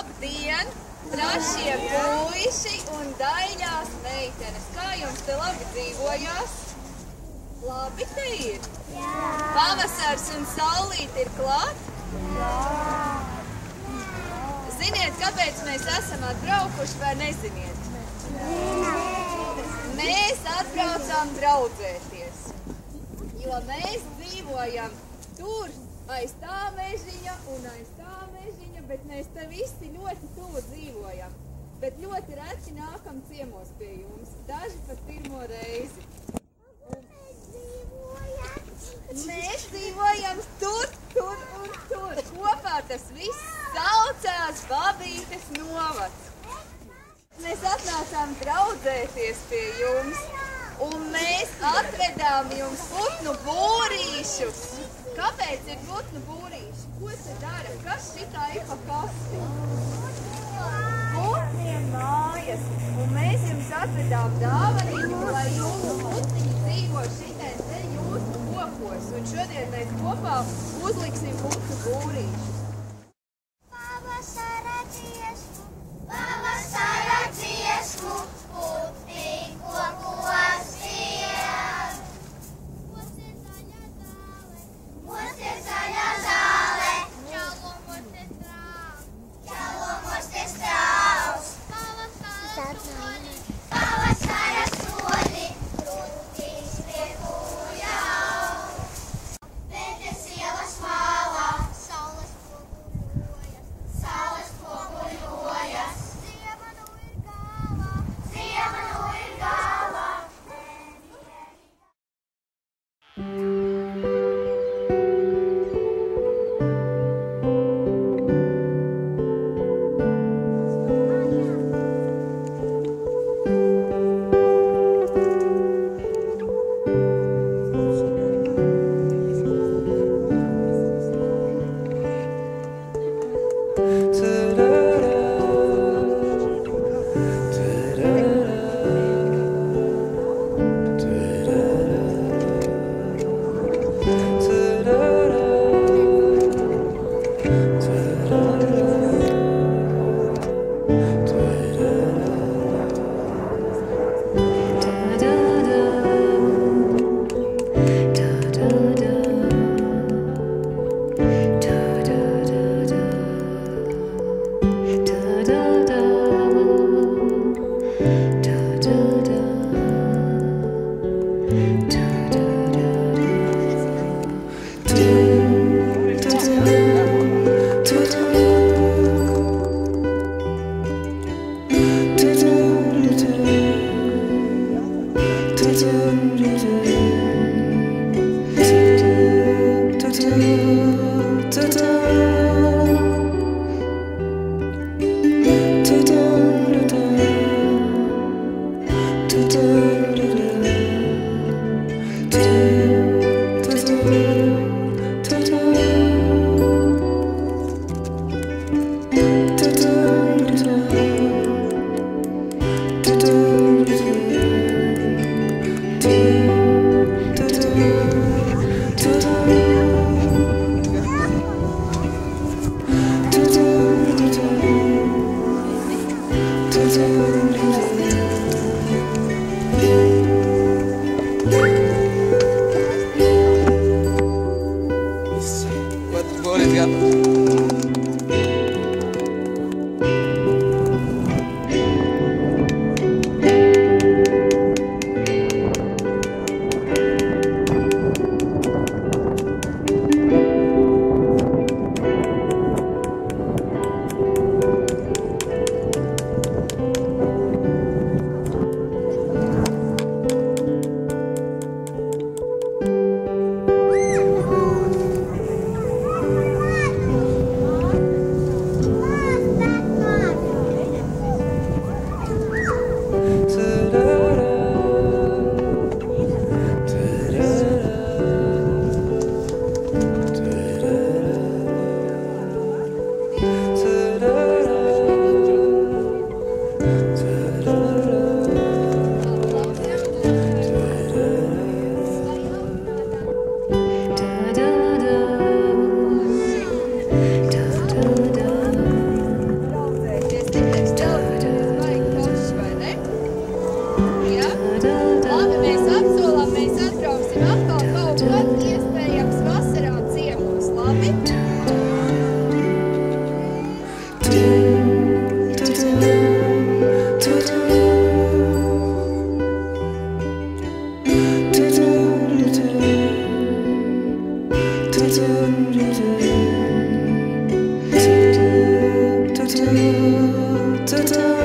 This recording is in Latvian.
Labdien, trašie puiši un daļās meitenes. Kā jums te labi dzīvojās? Labi te ir? Jā. Pavasars un saulīte ir klāt? Jā. Ziniet, kāpēc mēs esam atbraukuši, vai neziniet? Mēs atbraucām draudzēties, jo mēs dzīvojam tur aiz tā mežiņa un aiz tā mežiņa, bet mēs te visi ļoti tuvu dzīvojam. Bet ļoti reti nākam ciemos pie jums, daži pat pirmo reizi. Mēs dzīvojam tur un tur. Kopā tas viss saucās Babītes novads. Mēs atnācām draudzēties pie jums, un mēs atvedām jums putnu būrīšus. Kāpēc ir putnu būrīši? Ko te dara? Kas šitā ir pa kasti? Putniem mājas, un mēs jums atvedām dāvanību, lai jūsu putniņi dzīvo šitien te jūsu kokos, un šodien mēs kopā uzliksim putnu būrīšus. Pavasara dziesmu, putni kokos dzied. Mums ir zaļa zāle, ķelumos te strāvs. Pavasara soļi, krūtīs pie kūjau. Vētes ielas mālā, saules poguļojas. Ziema nu ir galā. Ta-ta.